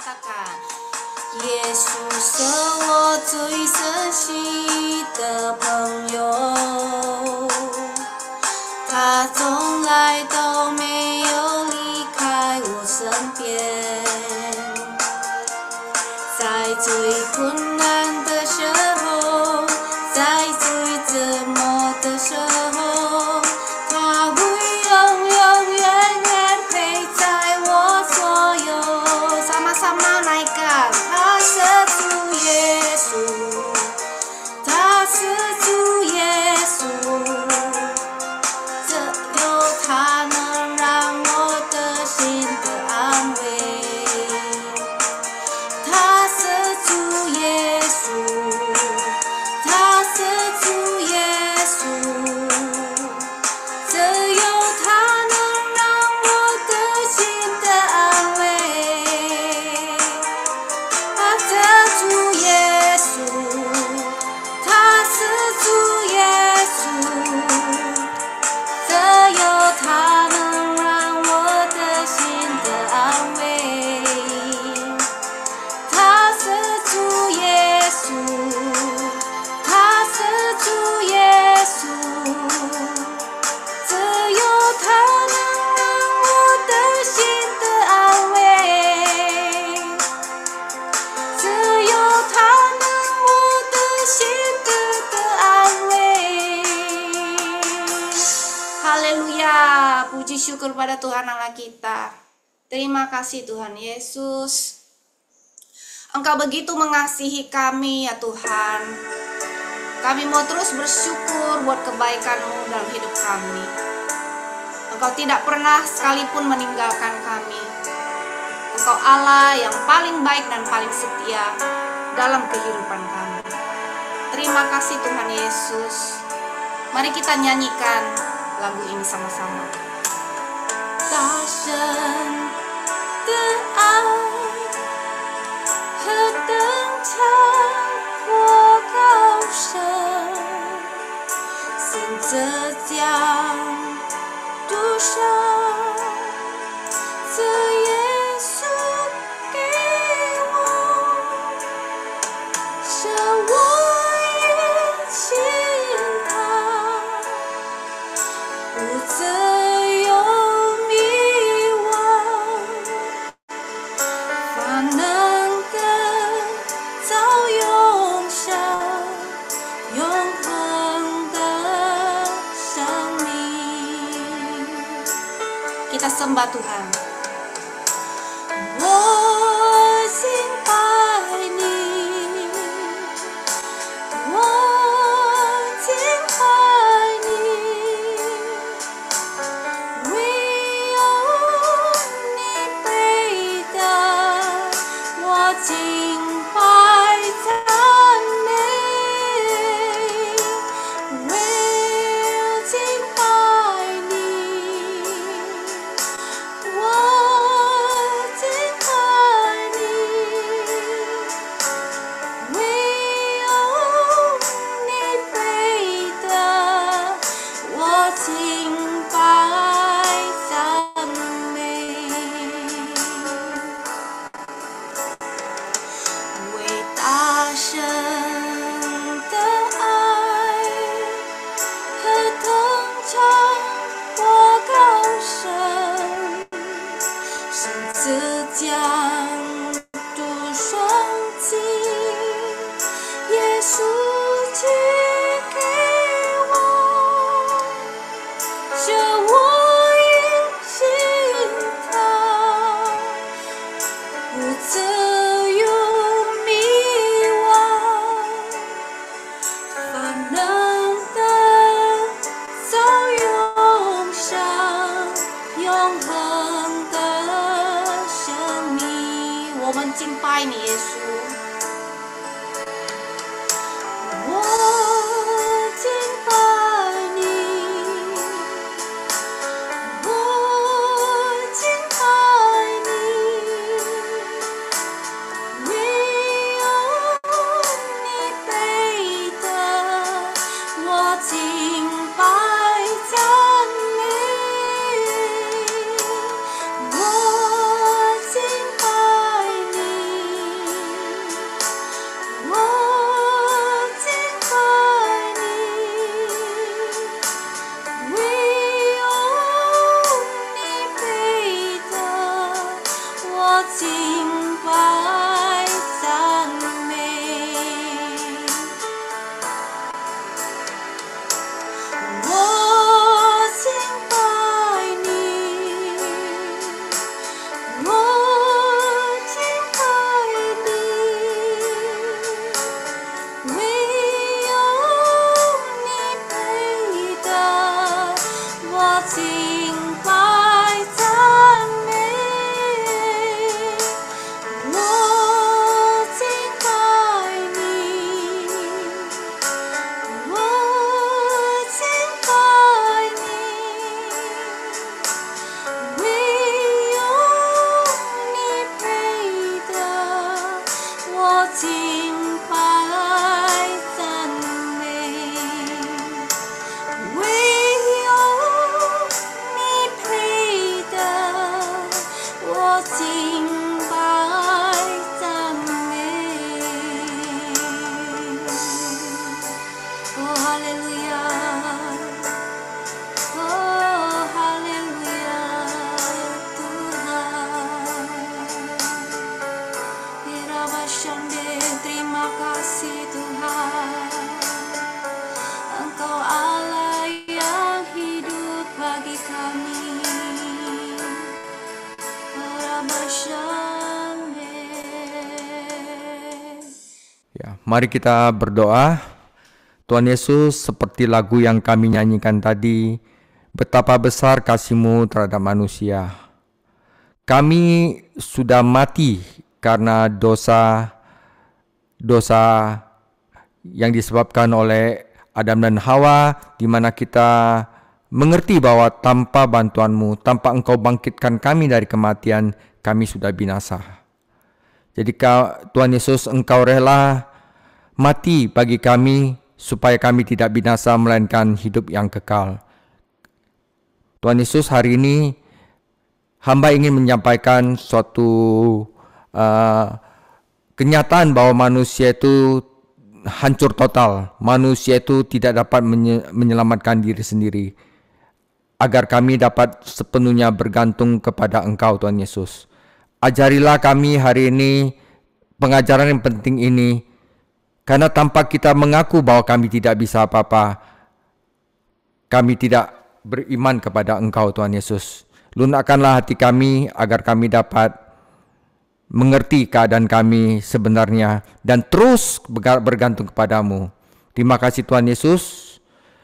katakan, Yesus是我最珍惜的朋友，他从来都没有离开我身边，在最困难的时候，在最折磨的时候，他会永远陪在我左右。Sama-sama naikkan， 他是主耶稣，他是主耶稣，只有他能让我的心得安慰。他是主耶稣，他是主耶稣，只有他能让我的心得安慰。他是主耶稣，他是主耶稣，只有他能让我的心得安慰。他是主耶稣，他是主耶稣，只有他能让我的心得安慰，只有他能我的心得安慰。Haleluya, puji syukur pada Tuhan Allah kita. Terima kasih Tuhan Yesus. Engkau begitu mengasihi kami ya Tuhan. Kami mau terus bersyukur buat kebaikan-Mu dalam hidup kami. Engkau tidak pernah sekalipun meninggalkan kami. Engkau Allah yang paling baik dan paling setia dalam kehidupan kami. Terima kasih Tuhan Yesus. Mari kita nyanyikan lagu ini sama-sama. 大神的爱和登场过高升，信着将独生，这耶稣给我，使我因信他，不再有迷惘，凡能的造永生，永恒的生命。Kita sembah Tuhan. 我敬拜你，我敬拜你，唯有你配得我敬拜赞美，唯有敬拜你，我敬拜你，唯有你配得我敬拜赞美。伟大神的爱和登场过高升，甚至将独生子耶稣寄给我，使我因信他，不再有迷惘，凡能的造永生，永恒的生命。我们敬拜你，耶稣。我敬拜你，我敬拜你，唯有你配得我敬拜赞美，我敬拜你。生命。 Ya, mari kita berdoa. Tuhan Yesus, seperti lagu yang kami nyanyikan tadi, betapa besar kasih-Mu terhadap manusia. Kami sudah mati karena dosa yang disebabkan oleh Adam dan Hawa, di mana kita mengerti bahwa tanpa bantuan-Mu, tanpa Engkau bangkitkan kami dari kematian, kami sudah binasa. Jadi Tuhan Yesus, Engkau rela mati bagi kami supaya kami tidak binasa melainkan hidup yang kekal. Tuhan Yesus, hari ini hamba ingin menyampaikan suatu kenyataan bahwa manusia itu hancur total. Manusia itu tidak dapat menyelamatkan diri sendiri. Agar kami dapat sepenuhnya bergantung kepada Engkau, Tuhan Yesus. Ajarilah kami hari ini pengajaran yang penting ini, karena tanpa kita mengaku bahwa kami tidak bisa apa-apa, kami tidak beriman kepada Engkau, Tuhan Yesus. Lunakkanlah hati kami agar kami dapat mengerti keadaan kami sebenarnya dan terus bergantung kepadamu. Terima kasih Tuhan Yesus.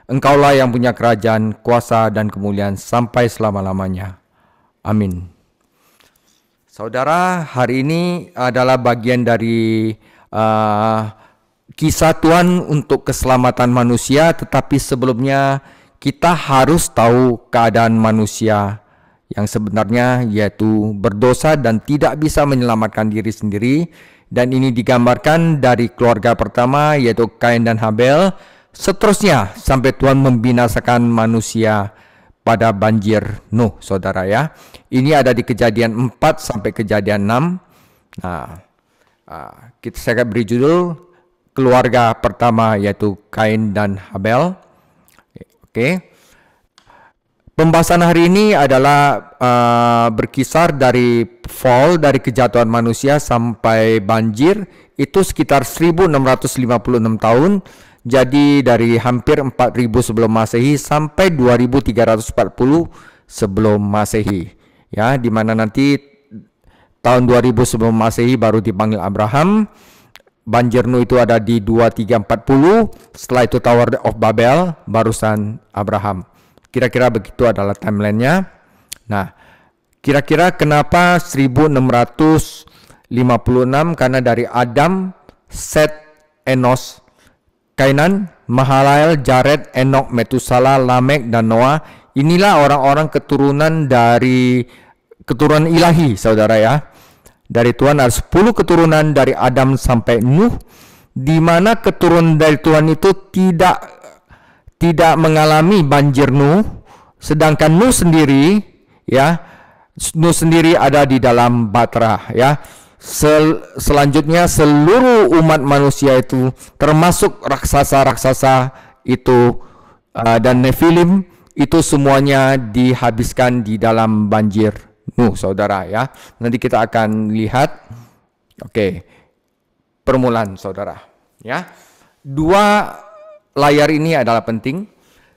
Engkaulah yang punya kerajaan, kuasa, dan kemuliaan sampai selama-lamanya. Amin. Saudara, hari ini adalah bagian dari kisah Tuhan untuk keselamatan manusia, tetapi sebelumnya kita harus tahu keadaan manusia yang sebenarnya, yaitu berdosa dan tidak bisa menyelamatkan diri sendiri. Dan ini digambarkan dari keluarga pertama, yaitu Kain dan Habel, seterusnya sampai Tuhan membinasakan manusia pada banjir Nuh, saudara ya. Ini ada di Kejadian 4 sampai Kejadian 6. Nah, saya beri judul keluarga pertama, yaitu Kain dan Habel. Oke. Pembahasan hari ini adalah berkisar dari fall, dari kejatuhan manusia sampai banjir, itu sekitar 1656 tahun. Jadi dari hampir 4000 sebelum Masehi sampai 2340 sebelum Masehi. Ya, di mana nanti tahun 2000 sebelum Masehi baru dipanggil Abraham. Banjir Nuh itu ada di 2340, setelah itu Tower of Babel, barusan Abraham. Kira-kira begitu adalah timelinenya. Nah, kira-kira kenapa 1656? Karena dari Adam, Set, Enos, Kainan, Mahalalel, Jared, Enok, Metusala, Lamek, dan Noah. Inilah orang-orang keturunan dari keturunan ilahi, saudara ya. Dari Tuhan ada 10 keturunan dari Adam sampai Nuh, di mana keturunan dari Tuhan itu tidak mengalami banjir Nuh, sedangkan Nuh sendiri ada di dalam Batra ya. Selanjutnya seluruh umat manusia itu, termasuk raksasa-raksasa itu dan Nephilim, itu semuanya dihabiskan di dalam banjir Nuh, saudara ya. Nanti kita akan lihat. Oke, permulaan saudara ya. Dua layar ini adalah penting.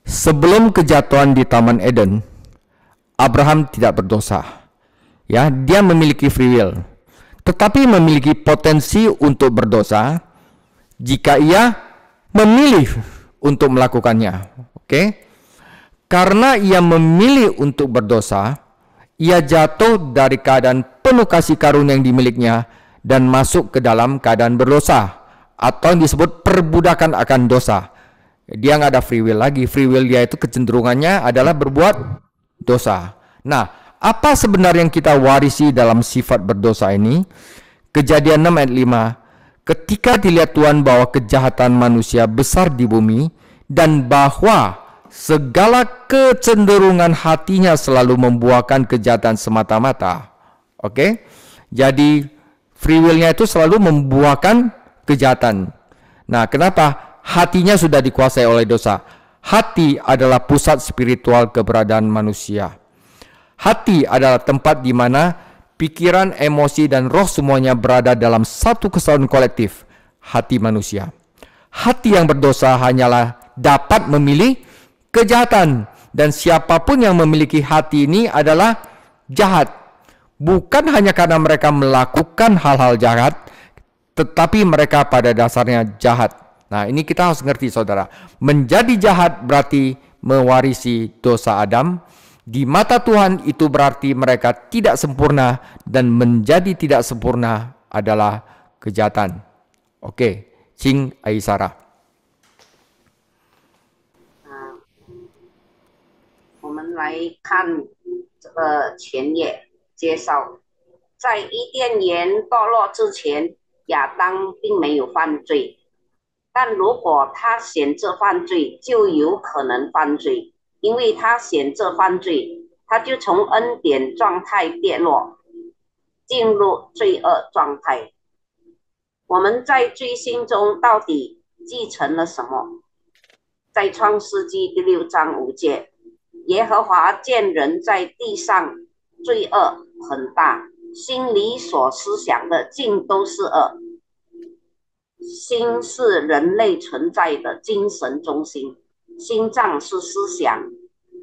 Sebelum kejatuhan di Taman Eden, Abraham tidak berdosa. Ya, dia memiliki free will, tetapi memiliki potensi untuk berdosa jika ia memilih untuk melakukannya. Oke? Karena ia memilih untuk berdosa, ia jatuh dari keadaan penuh kasih karunia yang dimilikinya dan masuk ke dalam keadaan berdosa, atau yang disebut perbudakan akan dosa. Dia nggak ada free will lagi. Free will dia itu kecenderungannya adalah berbuat dosa. Nah, apa sebenarnya yang kita warisi dalam sifat berdosa ini? Kejadian 6 ayat 5. Ketika dilihat Tuhan bahwa kejahatan manusia besar di bumi, dan bahwa segala kecenderungan hatinya selalu membuahkan kejahatan semata-mata. Oke? Jadi free will-nya itu selalu membuahkan kejahatan. Nah, kenapa? Hatinya sudah dikuasai oleh dosa. Hati adalah pusat spiritual keberadaan manusia. Hati adalah tempat di mana pikiran, emosi, dan roh semuanya berada dalam satu kesatuan kolektif, hati manusia. Hati yang berdosa hanyalah dapat memilih kejahatan, dan siapapun yang memiliki hati ini adalah jahat. bukan hanya karena mereka melakukan hal-hal jahat, tetapi mereka pada dasarnya jahat. Nah, ini kita harus ngerti, saudara. Menjadi jahat berarti mewarisi dosa Adam. Di mata Tuhan itu berarti mereka tidak sempurna, dan menjadi tidak sempurna adalah kejahatan. Oke, Cing Aisara. 我们来看这个前页介绍，在伊甸园堕落之前，亚当并没有犯罪，但如果他选择犯罪，就有可能犯罪，因为他选择犯罪，他就从恩典状态跌落，进入罪恶状态。我们在罪性中到底继承了什么？在创世纪第6章5节。耶和华见人在地上罪恶很大，心里所思想的尽都是恶。心是人类存在的精神中心，心脏是思想、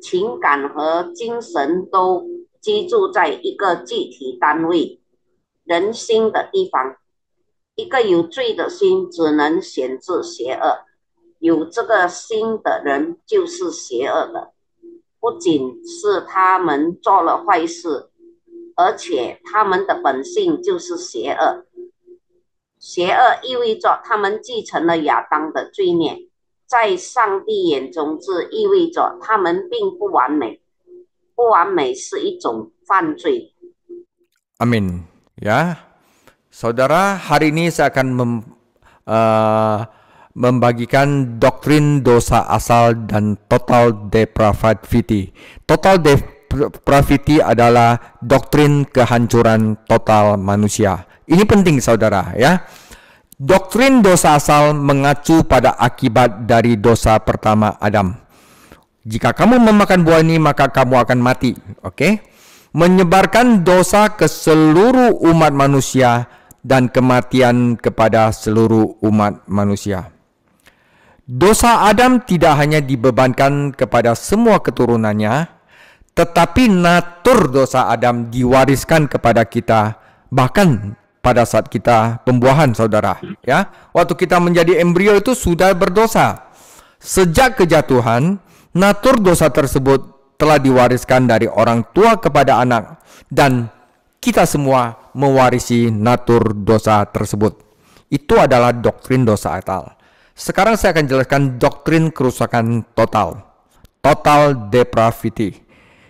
情感和精神都居住在一个具体单位——人心的地方。一个有罪的心只能显示邪恶，有这个心的人就是邪恶的。不仅是他们做了坏事，而且他们的本性就是邪恶。邪恶意味着他们继承了亚当的罪孽，在上帝眼中这意味着他们并不完美。不完美是一种犯罪。 Amin. Ya, saudara, hari ini saya akan membagikan doktrin dosa asal dan total depravity. Total depravity adalah doktrin kehancuran total manusia. Ini penting, saudara, ya. Doktrin dosa asal mengacu pada akibat dari dosa pertama Adam. Jika kamu memakan buah ini, maka kamu akan mati. Oke? Menyebarkan dosa ke seluruh umat manusia dan kematian kepada seluruh umat manusia. Dosa Adam tidak hanya dibebankan kepada semua keturunannya, tetapi natur dosa Adam diwariskan kepada kita, bahkan pada saat kita pembuahan, saudara. Ya, waktu kita menjadi embrio itu sudah berdosa. Sejak kejatuhan, natur dosa tersebut telah diwariskan dari orang tua kepada anak, dan kita semua mewarisi natur dosa tersebut. Itu adalah doktrin dosa asal. Sekarang saya akan jelaskan doktrin kerusakan total. Total depravity.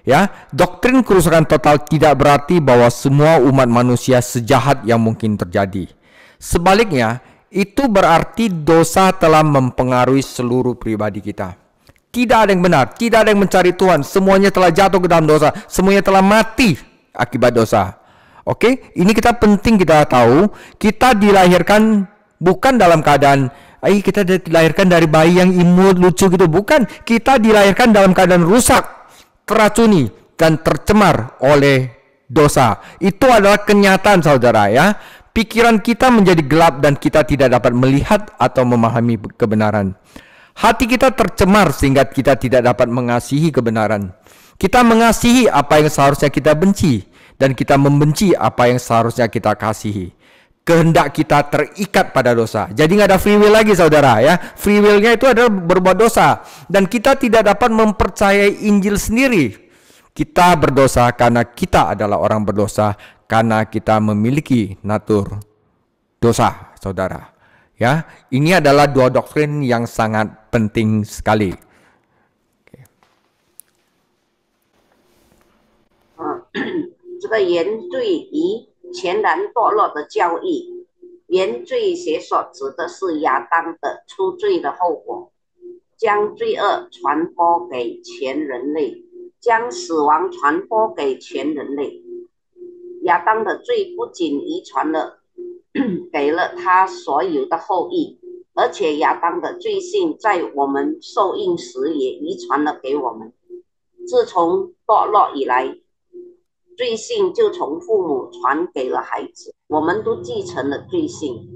Ya, doktrin kerusakan total tidak berarti bahwa semua umat manusia sejahat yang mungkin terjadi. Sebaliknya, itu berarti dosa telah mempengaruhi seluruh pribadi kita. Tidak ada yang benar, tidak ada yang mencari Tuhan. Semuanya telah jatuh ke dalam dosa, semuanya telah mati akibat dosa. Oke, ini penting kita tahu. Kita dilahirkan bukan dalam keadaan kita dilahirkan dari bayi yang imut, lucu gitu. Bukan, kita dilahirkan dalam keadaan rusak, teracuni, dan tercemar oleh dosa. Itu adalah kenyataan, saudara, ya. Pikiran kita menjadi gelap dan kita tidak dapat melihat atau memahami kebenaran. Hati kita tercemar sehingga kita tidak dapat mengasihi kebenaran. Kita mengasihi apa yang seharusnya kita benci, dan kita membenci apa yang seharusnya kita kasihi. Kehendak kita terikat pada dosa. Jadi nggak ada free will lagi, saudara, ya. Free will-nya itu adalah berbuat dosa, dan kita tidak dapat mempercayai Injil sendiri. Kita berdosa karena kita adalah orang berdosa, karena kita memiliki natur dosa, saudara. Ya, ini adalah dua doktrin yang sangat penting sekali. Okay. 这个原罪与全然堕落的教义，原罪学所指的是亚当的出罪的后果，将罪恶传播给全人类，将死亡传播给全人类。亚当的罪不仅遗传了给了他所有的后裔，而且亚当的罪性在我们受孕时也遗传了给我们。自从堕落以来，罪性就从父母传给了孩子，我们都继承了罪性。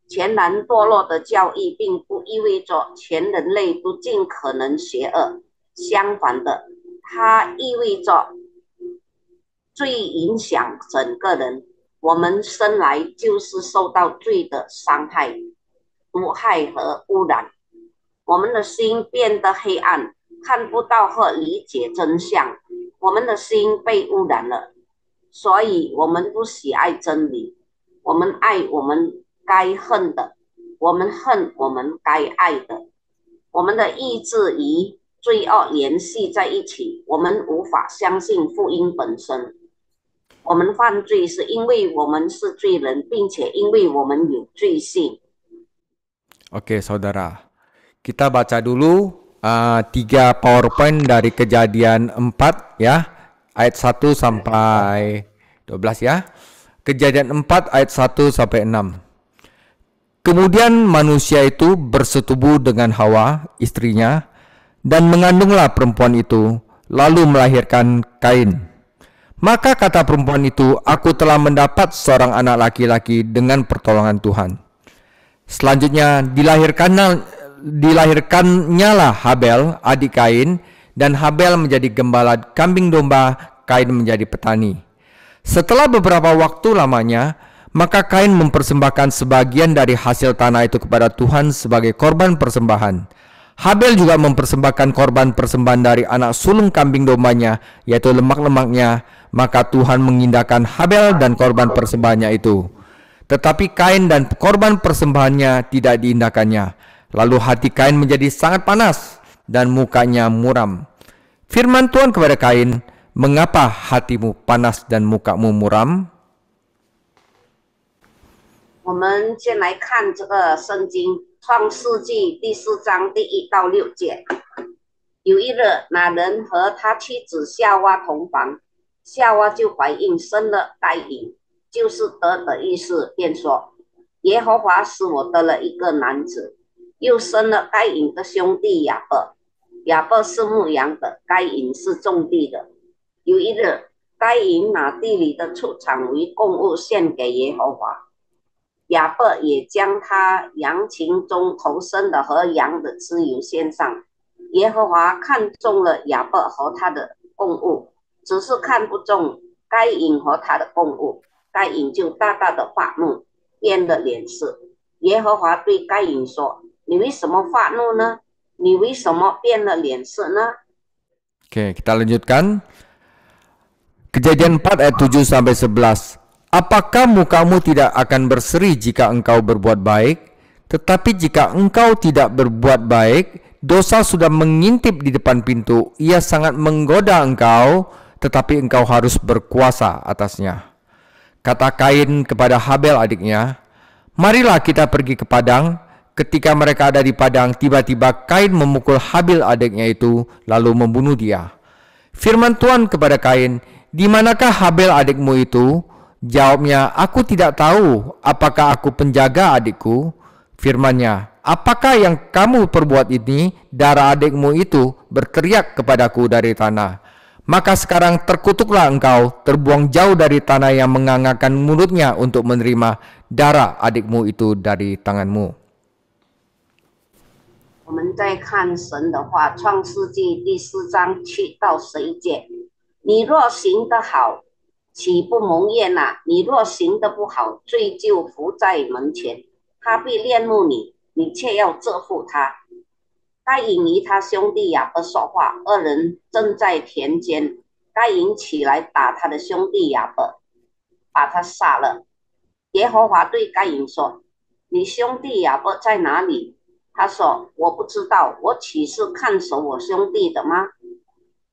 全然堕落的教义并不意味着全人类都尽可能邪恶，相反的，它意味着罪影响整个人，我们生来就是受到罪的伤害、毒害和污染，我们的心变得黑暗，看不到和理解真相，我们的心被污染了，所以我们不喜爱真理，我们爱我们该恨的，我们恨我们该爱的，我们的意志与罪恶联系在一起，我们无法相信福音本身。我们犯罪是因为我们是罪人，并且因为我们有罪性。Oke, saudara. Kita baca dulu 3 PowerPoint dari Kejadian 4 ya. Ayat 1 sampai 12 ya. Kejadian 4 ayat 1 sampai 6. Kemudian manusia itu bersetubuh dengan Hawa, istrinya, dan mengandunglah perempuan itu, lalu melahirkan Kain. Maka kata perempuan itu, aku telah mendapat seorang anak laki-laki dengan pertolongan Tuhan. Selanjutnya dilahirkannya lah Habel, adik Kain, dan Habel menjadi gembala kambing domba, Kain menjadi petani. Setelah beberapa waktu lamanya, maka Kain mempersembahkan sebagian dari hasil tanah itu kepada Tuhan sebagai korban persembahan. Habel juga mempersembahkan korban persembahan dari anak sulung kambing dombanya, yaitu lemak-lemaknya. Maka Tuhan mengindahkan Habel dan korban persembahannya itu. Tetapi Kain dan korban persembahannya tidak diindahkannya. Lalu hati Kain menjadi sangat panas dan mukanya muram. Firman Tuhan kepada Kain, mengapa hatimu panas dan mukamu muram? 我们先来看这个圣经创世纪第4章第1到6节。有一日，那人和他妻子夏娃同房，夏娃就怀孕，生了该隐，就是得的意思，便说：耶和华使我得了一个男子。又生了该隐的兄弟亚伯，亚伯是牧羊的，该隐是种地的。有一日，该隐拿地里的出产为供物献给耶和华，亚伯也将他羊群中头生的和羊的脂油献上。耶和华看中了亚伯和他的供物，只是看不中该隐和他的供物，该隐就大大的发怒，变了脸色。耶和华对该隐说：你为什么发怒呢？你为什么变了脸色呢？ Oke, kita lanjutkan. Kejadian 4 ayat 7 sampai 11. Apakah mukamu tidak akan berseri jika engkau berbuat baik? Tetapi jika engkau tidak berbuat baik, dosa sudah mengintip di depan pintu. Ia sangat menggoda engkau, tetapi engkau harus berkuasa atasnya. Kata Kain kepada Habel adiknya, marilah kita pergi ke padang. Ketika mereka ada di padang, tiba-tiba Kain memukul Habil adiknya itu, lalu membunuh dia. Firman Tuhan kepada Kain, di manakah Habel adikmu itu? Jawabnya, aku tidak tahu. Apakah aku penjaga adikku? Firman-Nya, apakah yang kamu perbuat ini? Darah adikmu itu berteriak kepadaku dari tanah. Maka sekarang terkutuklah engkau, terbuang jauh dari tanah yang menganggarkan mulutnya untuk menerima darah adikmu itu dari tanganmu. 我们再看神的话，创世纪第4章7到11节。你若行得好，岂不蒙悦呢？你若行得不好，罪就伏在门前，他必恋慕你，你却要遮护他。该隐与他兄弟亚伯说话，二人正在田间。该隐起来打他的兄弟亚伯，把他杀了。耶和华对该隐说：你兄弟亚伯在哪里？他说：我不知道，我岂是看守我兄弟的吗？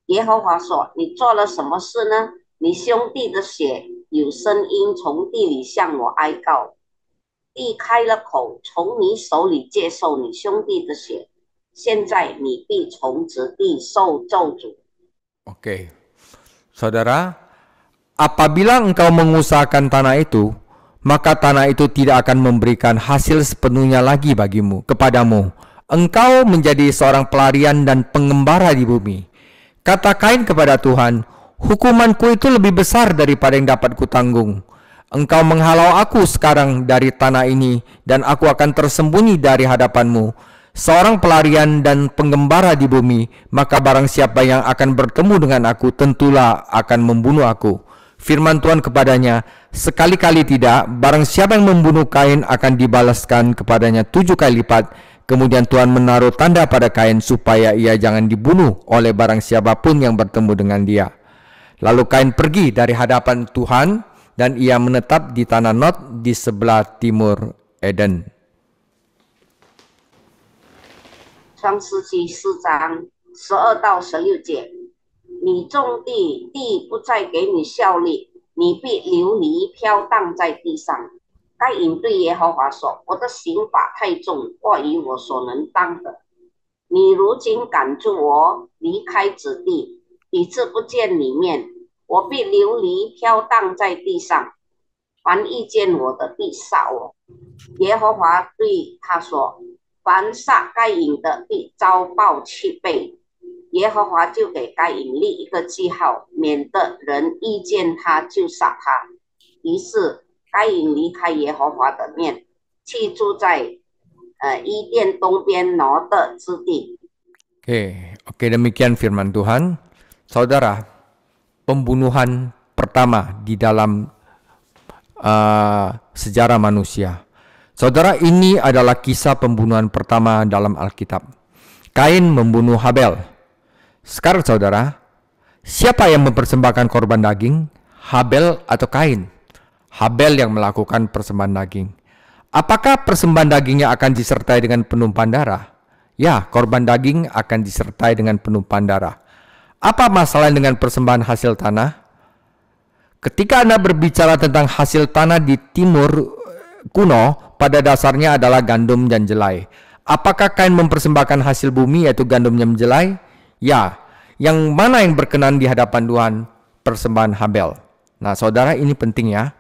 耶和华说：你做了什么事呢？你兄弟的血有声音从地里向我哀告，地开了口，从你手里接受你兄弟的血，现在你必从此地受咒诅。 Oke, saudara, apabila engkau mengusahakan tanah itu, maka tanah itu tidak akan memberikan hasil sepenuhnya lagi bagimu, kepadamu. Engkau menjadi seorang pelarian dan pengembara di bumi. Kata Kain kepada Tuhan, hukumanku itu lebih besar daripada yang dapat kutanggung. Engkau menghalau aku sekarang dari tanah ini, dan aku akan tersembunyi dari hadapanmu, seorang pelarian dan penggembara di bumi. Maka barang siapa yang akan bertemu dengan aku, tentulah akan membunuh aku. Firman Tuhan kepadanya, sekali-kali tidak, barang siapa yang membunuh Kain akan dibalaskan kepadanya 7 kali lipat. Kemudian Tuhan menaruh tanda pada Kain supaya ia jangan dibunuh oleh barang siapapun yang bertemu dengan dia. Lalu Kain pergi dari hadapan Tuhan dan ia menetap di tanah Nod di sebelah timur Eden. 创世纪4章12到16节，你种地，地不再给你效力，你必流离飘荡在地上。该隐对耶和华说：“我的刑罚太重，过于我所能当的。你如今赶住我离开此地，以致不见你面，我必流离飘荡在地上。凡遇见我的，必杀我。”耶和华对他说：“凡杀该隐的，必遭报7倍。”耶和华就给该隐立一个记号，免得人遇见他就杀他。于是该隐离开耶和华的面，去住在伊甸东边挪的之地。Oke, demikian firman Tuhan. Saudara, pembunuhan pertama di dalam sejarah manusia. Saudara, ini adalah kisah pembunuhan pertama dalam Alkitab. Kain membunuh Habel. Sekarang saudara, siapa yang mempersembahkan korban daging? Habel atau Kain? Habel yang melakukan persembahan daging. Apakah persembahan dagingnya akan disertai dengan penumpahan darah? Ya, korban daging akan disertai dengan penumpahan darah. Apa masalah dengan persembahan hasil tanah? Ketika Anda berbicara tentang hasil tanah di timur kuno, pada dasarnya adalah gandum dan jelai. Apakah Kain mempersembahkan hasil bumi yaitu gandum dan jelai? Ya, yang mana yang berkenan di hadapan Tuhan? Persembahan Habel. Nah, saudara, ini penting ya.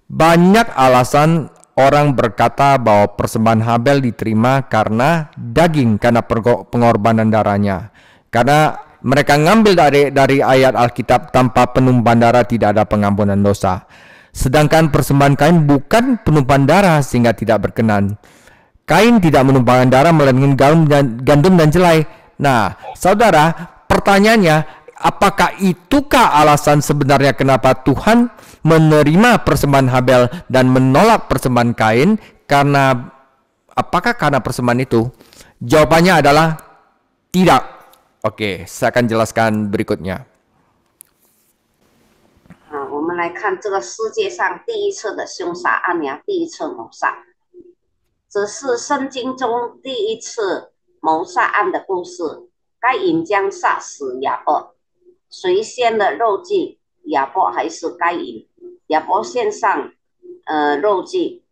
Banyak alasan orang berkata bahwa persembahan Habel diterima karena daging, karena pengorbanan darahnya. Karena mereka ngambil dari ayat Alkitab, tanpa penumpahan darah tidak ada pengampunan dosa. Sedangkan persembahan Kain bukan penumpahan darah sehingga tidak berkenan. Kain tidak menumpahkan darah melainkan gandum dan jelai. Nah, saudara, pertanyaannya, apakah itukah alasan sebenarnya kenapa Tuhan menerima persembahan Habel dan menolak persembahan Kain? Apakah karena persembahan itu? Jawabannya adalah tidak. Oke, saya akan jelaskan berikutnya. 我们来看这个世界上第一次的凶杀案呀，第一次谋杀，只是圣经中第一次谋杀案的故事。该隐将杀死亚伯，谁先的肉祭？亚伯还是该隐？亚伯献上肉祭，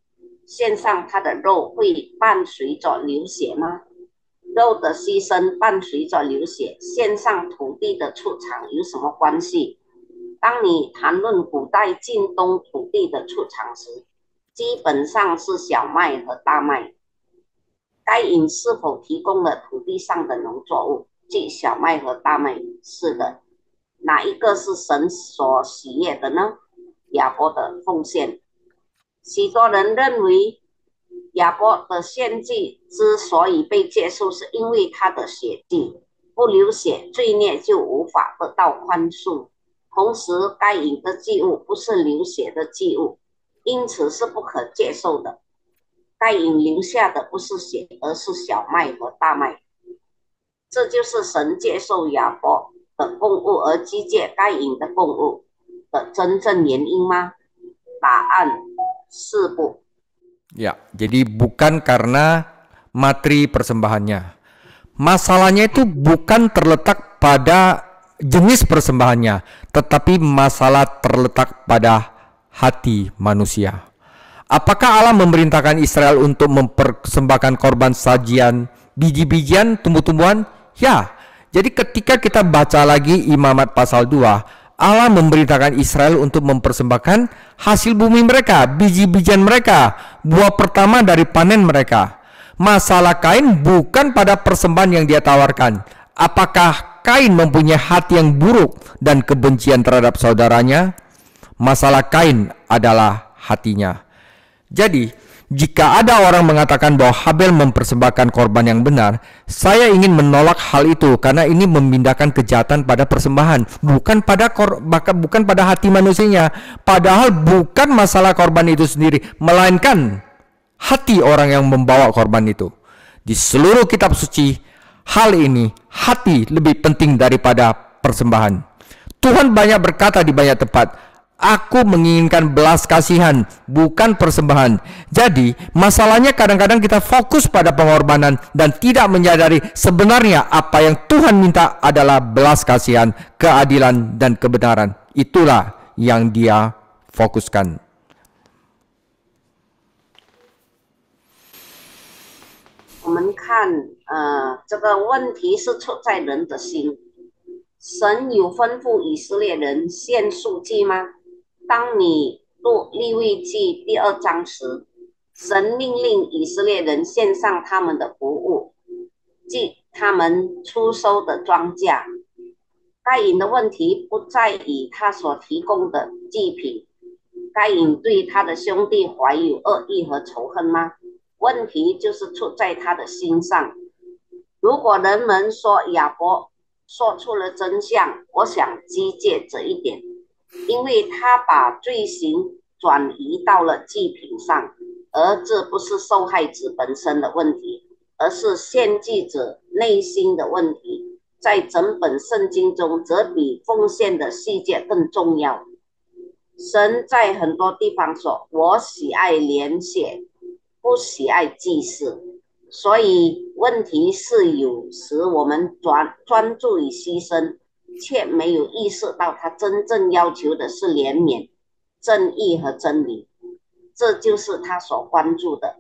献上他的肉会伴随着流血吗？肉的牺牲伴随着流血，献上土地的出场有什么关系？当你谈论古代近东土地的出场时，基本上是小麦和大麦。该隐是否提供了土地上的农作物，即小麦和大麦？是的。哪一个是神所喜悦的呢？亚伯的奉献。许多人认为亚伯的献祭之所以被接受，是因为他的血祭，不流血，罪孽就无法得到宽恕。同时，该隐的祭物不是流血的祭物，因此是不可接受的。该隐留下的不是血，而是小麦和大麦。这就是神接受亚伯的供物而击戒该隐的供物的真正原因吗？答案是不。Ya, jadi bukan karena materi persembahannya. Masalahnya itu bukan terletak pada jenis persembahannya, tetapi masalah terletak pada hati manusia. Apakah Allah memerintahkan Israel untuk mempersembahkan korban sajian biji-bijian, tumbuh-tumbuhan? Ya. Jadi ketika kita baca lagi Imamat pasal 2, Allah memerintahkan Israel untuk mempersembahkan hasil bumi mereka, biji-bijian mereka, buah pertama dari panen mereka. Masalah Kain bukan pada persembahan yang dia tawarkan. Apakah Kain mempunyai hati yang buruk dan kebencian terhadap saudaranya? Masalah Kain adalah hatinya. Jadi, Jika ada orang mengatakan bahwa Habel mempersembahkan korban yang benar, saya ingin menolak hal itu karena ini memindahkan kejahatan pada persembahan, bukan pada hati manusianya. Padahal bukan masalah korban itu sendiri, melainkan hati orang yang membawa korban itu. Di seluruh kitab suci, hal ini, hati lebih penting daripada persembahan. Tuhan banyak berkata di banyak tempat, aku menginginkan belas kasihan, bukan persembahan. Jadi, masalahnya kadang-kadang kita fokus pada pengorbanan dan tidak menyadari sebenarnya apa yang Tuhan minta adalah belas kasihan, keadilan, dan kebenaran. Itulah yang Dia fokuskan. 我们看，这个问题是出在人的心。神有吩咐以色列人献赎祭吗？当你读利未记第2章时，神命令以色列人献上他们的服务，即他们出收的庄稼。该隐的问题不在于他所提供的祭品，该隐对他的兄弟怀有恶意和仇恨吗？问题就是出在他的心上。如果人们说亚伯说出了真相，我想击戒这一点，因为他把罪行转移到了祭品上，而这不是受害者本身的问题，而是献祭者内心的问题。在整本圣经中，则比奉献的细节更重要。神在很多地方说：“我喜爱怜血，不喜爱祭祀。”所以问题是有时我们专注于牺牲，却没有意识到他真正要求的是怜悯、正义和真理，这就是他所关注的。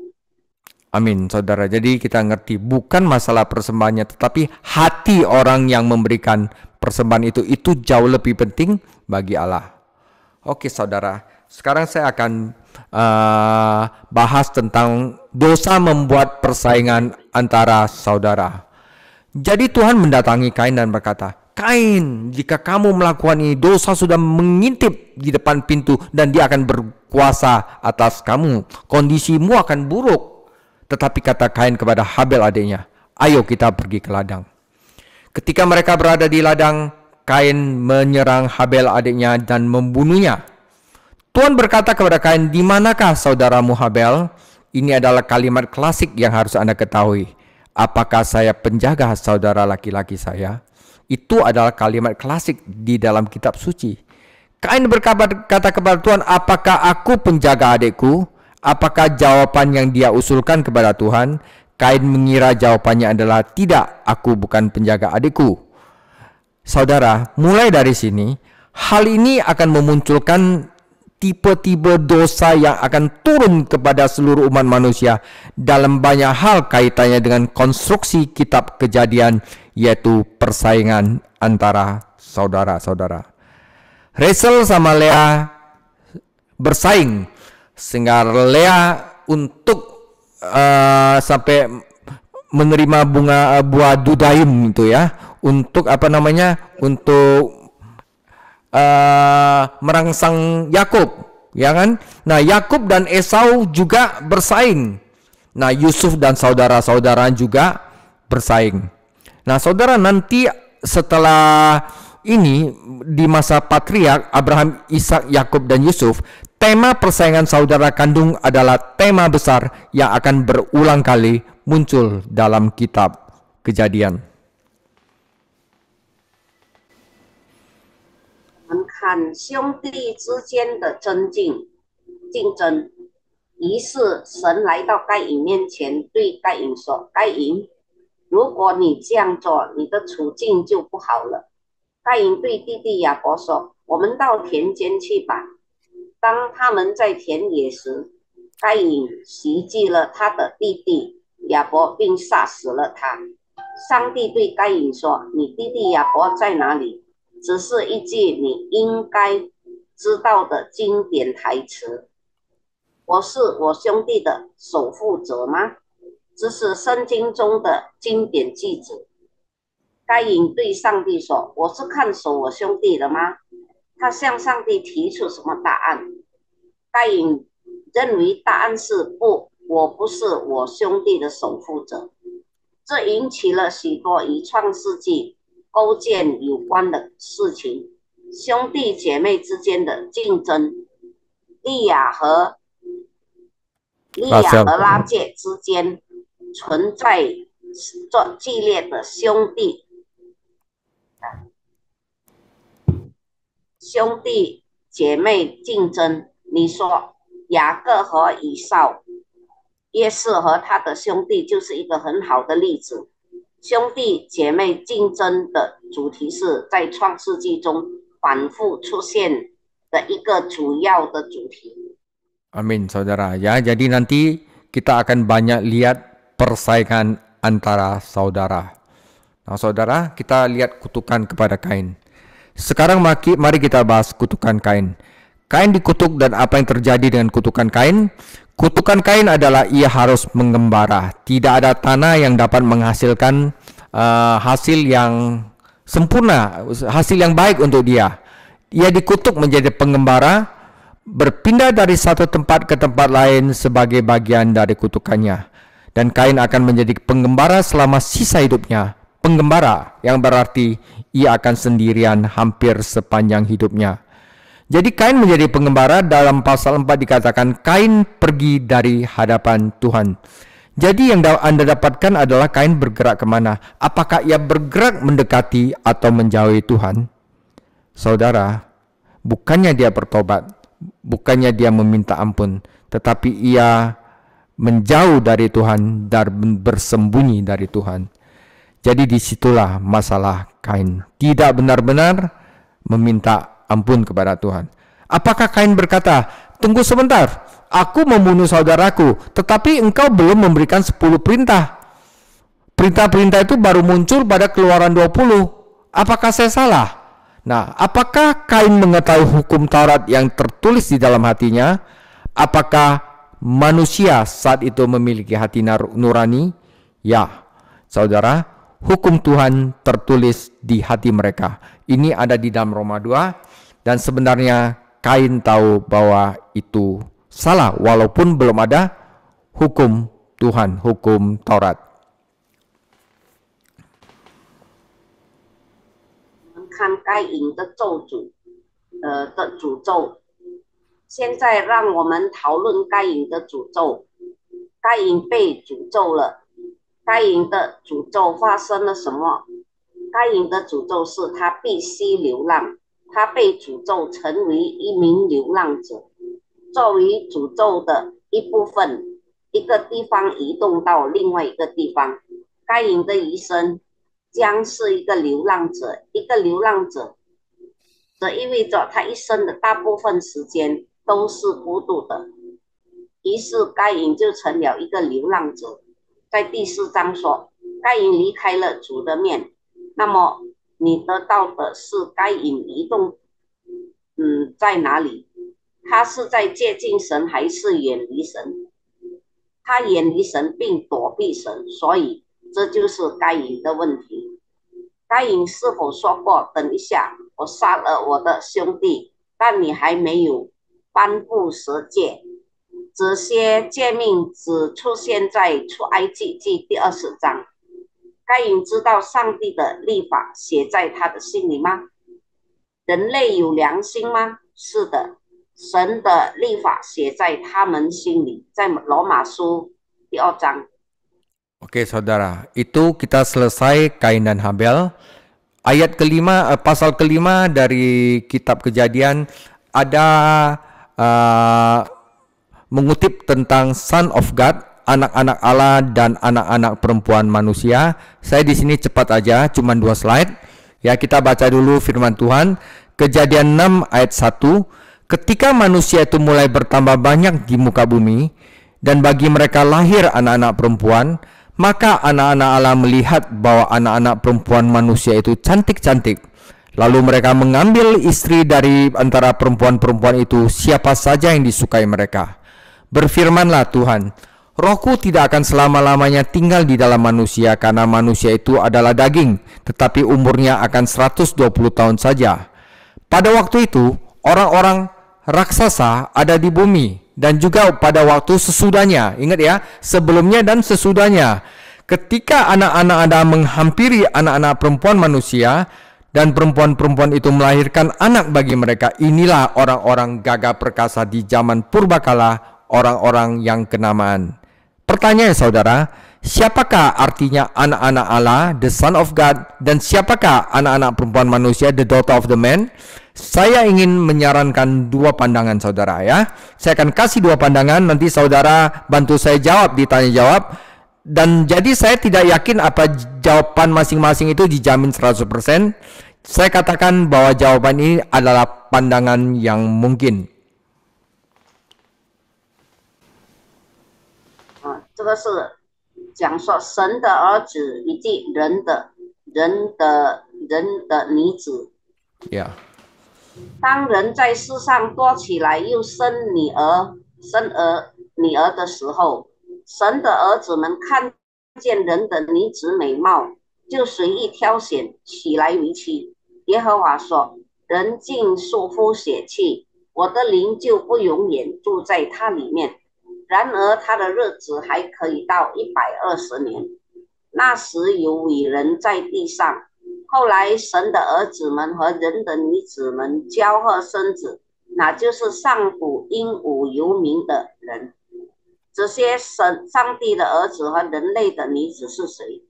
Amin, saudara. Jadi kita ngerti bukan masalah persembahannya, tetapi hati orang yang memberikan persembahan itu jauh lebih penting bagi Allah. Oke, saudara. Sekarang saya akan bahas tentang dosa membuat persaingan antara saudara. Jadi Tuhan mendatangi Kain dan berkata, Kain, jika kamu melakukan ini, dosa sudah mengintip di depan pintu dan dia akan berkuasa atas kamu. Kondisimu akan buruk. Tetapi kata Kain kepada Habel adiknya, ayo kita pergi ke ladang. Ketika mereka berada di ladang, Kain menyerang Habel adiknya dan membunuhnya. Tuhan berkata kepada Kain, di manakah saudaramu Habel? Ini adalah kalimat klasik yang harus Anda ketahui. Apakah saya penjaga saudara laki-laki saya? Itu adalah kalimat klasik di dalam kitab suci. Kain berkata kepada Tuhan, apakah aku penjaga adikku? Apakah jawaban yang dia usulkan kepada Tuhan? Kain mengira jawabannya adalah tidak, aku bukan penjaga adikku. Saudara, mulai dari sini, hal ini akan memunculkan tipe-tipe dosa yang akan turun kepada seluruh umat manusia dalam banyak hal kaitannya dengan konstruksi kitab Kejadian, yaitu persaingan antara saudara-saudara. Rachel sama Leah bersaing, sehingga Leah untuk sampai menerima buah dudaim itu ya, untuk untuk merangsang Yakub, ya kan? Nah, Yakub dan Esau juga bersaing. Nah, Yusuf dan saudara-saudara juga bersaing. Nah, saudara, nanti setelah ini di masa patriark Abraham, Ishak, Yakub dan Yusuf, tema persaingan saudara kandung adalah tema besar yang akan berulang kali muncul dalam kitab Kejadian. 我们看兄弟之间的竞争。于是神来到该隐面前，对该隐说：“该隐，如果你这样做，你的处境就不好了。”该隐对弟弟亚伯说：“我们到田间去吧。”当他们在田野时，该隐袭击了他的弟弟亚伯，并杀死了他。上帝对该隐说：“你弟弟亚伯在哪里？”只是一句你应该知道的经典台词。我是我兄弟的守护者吗？这是圣经中的经典句子。该隐对上帝说：“我是看守我兄弟的吗？”他向上帝提出什么答案？该隐认为答案是不，我不是我兄弟的守护者。这引起了许多与创世纪构建有关的事情，兄弟姐妹之间的竞争，利亚和拉结之间存在着激烈的兄弟姐妹竞争。你说雅各和以扫，约瑟和他的兄弟就是一个很好的例子。兄弟姐妹竞争的主题是在创世纪中反复出现的一个主要的主题。 Amin, saudara. Ya, jadi nanti kita akan banyak lihat persaingan antara saudara. Nah, saudara, kita lihat kutukan kepada Kain. Sekarang mari kita bahas kutukan Kain. Kain dikutuk dan apa yang terjadi dengan kutukan Kain? Kutukan Kain adalah ia harus mengembara. Tidak ada tanah yang dapat menghasilkan hasil yang sempurna, hasil yang baik untuk dia. Ia dikutuk menjadi pengembara, berpindah dari satu tempat ke tempat lain sebagai bagian dari kutukannya. Dan Kain akan menjadi pengembara selama sisa hidupnya. Pengembara yang berarti ia akan sendirian hampir sepanjang hidupnya. Jadi Kain menjadi pengembara. Dalam pasal 4 dikatakan Kain pergi dari hadapan Tuhan. Jadi yang Anda dapatkan adalah Kain bergerak kemana? Apakah ia bergerak mendekati atau menjauhi Tuhan? Saudara, bukannya dia bertobat, bukannya dia meminta ampun, tetapi ia menjauh dari Tuhan dan bersembunyi dari Tuhan. Jadi disitulah masalah Kain. Tidak benar-benar meminta ampun kepada Tuhan. Apakah Kain berkata, tunggu sebentar, aku membunuh saudaraku, tetapi engkau belum memberikan 10 perintah. Perintah-perintah itu baru muncul pada Keluaran 20. Apakah saya salah? Nah, apakah Kain mengetahui hukum Taurat yang tertulis di dalam hatinya? Apakah manusia saat itu memiliki hati nurani? Ya, saudara, hukum Tuhan tertulis di hati mereka. Ini ada di dalam Roma 2, dan sebenarnya Kain tahu bahwa itu salah walaupun belum ada hukum Tuhan, hukum Taurat. 看该隐的咒诅，的诅咒。现在让我们讨论该隐的诅咒。该隐被诅咒了，该隐的诅咒发生了什么？该隐的诅咒是他必须流浪，他被诅咒成为一名流浪者，作为诅咒的一部分，一个地方移动到另外一个地方。该隐的一生将是一个流浪者，一个流浪者，这意味着他一生的大部分时间都是孤独的。于是该隐就成了一个流浪者。在第4章说，该隐离开了主的面，那么你得到的是该隐移动，在哪里？他是在接近神还是远离神？他远离神并躲避神，所以这就是该隐的问题。该隐是否说过，等一下，我杀了我的兄弟，但你还没有颁布十诫？这些诫命只出现在出埃及记第20章。该隐知道上帝的律法写在他的心里吗？人类有良心吗？是的，神的律法写在他们心里，在罗马书第2章。 Oke saudara, itu kita selesai Kain dan Habel. Ayat kelima, pasal kelima dari kitab Kejadian ada mengutip tentang Son of God, anak-anak Allah dan anak-anak perempuan manusia. Saya di sini cepat aja, cuma 2 slide. Ya, kita baca dulu firman Tuhan. Kejadian 6 ayat 1. Ketika manusia itu mulai bertambah banyak di muka bumi, dan bagi mereka lahir anak-anak perempuan, maka anak-anak Allah melihat bahwa anak-anak perempuan manusia itu cantik-cantik. Lalu mereka mengambil istri dari antara perempuan-perempuan itu, siapa saja yang disukai mereka. Berfirmanlah Tuhan, Rohku tidak akan selama-lamanya tinggal di dalam manusia, karena manusia itu adalah daging, tetapi umurnya akan 120 tahun saja. Pada waktu itu, orang-orang raksasa ada di bumi, dan juga pada waktu sesudahnya. Ingat ya, sebelumnya dan sesudahnya. Ketika anak-anak Anda menghampiri anak-anak perempuan manusia dan perempuan-perempuan itu melahirkan anak bagi mereka, inilah orang-orang gagah perkasa di zaman purbakala, orang-orang yang kenamaan. Pertanyaan saudara, siapakah artinya anak-anak Allah, the son of God, dan siapakah anak-anak perempuan manusia, the daughter of the man? Saya ingin menyarankan dua pandangan saudara ya. Saya akan kasih dua pandangan, nanti saudara bantu saya jawab di tanya jawab. Dan jadi saya tidak yakin apa jawaban masing-masing itu dijamin 100%. Saya katakan bahwa jawaban ini adalah pandangan yang mungkin. 这个是讲说神的儿子以及人的女子。Ya. 当人在世上多起来，又生女儿的时候，神的儿子们看见人的女子美貌，就随意挑选，娶来为妻。耶和华说：“人尽束肤血气，我的灵就不永远住在他里面。然而他的日子还可以到120年。那时有伟人在地上。后来神的儿子们和人的女子们交合生子，那就是上古英武有名的人。这些上帝的儿子和人类的女子是谁？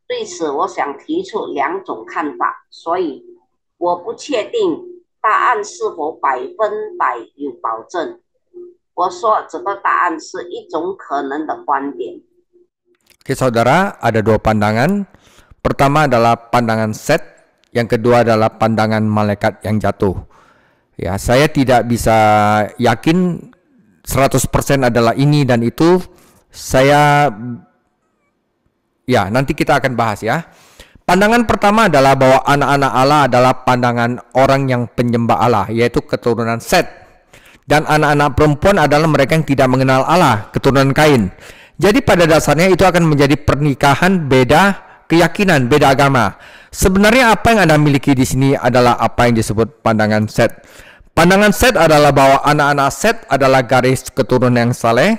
对此我想提出两种看法，所以我不确定答案是否100%有保证。我说这个答案是一种可能的观点。 Oke saudara, ada dua pandangan. Pertama adalah pandangan Set, yang kedua adalah pandangan malaikat yang jatuh. Ya, saya tidak bisa yakin 100% adalah ini dan itu. Nanti kita akan bahas ya. Pandangan pertama adalah bahwa anak-anak Allah adalah pandangan orang yang penyembah Allah, yaitu keturunan Set. Dan anak-anak perempuan adalah mereka yang tidak mengenal Allah, keturunan Kain. Jadi pada dasarnya itu akan menjadi pernikahan beda keyakinan, beda agama. Sebenarnya apa yang Anda miliki di sini adalah apa yang disebut pandangan Set. Pandangan Set adalah bahwa anak-anak Set adalah garis keturunan yang saleh,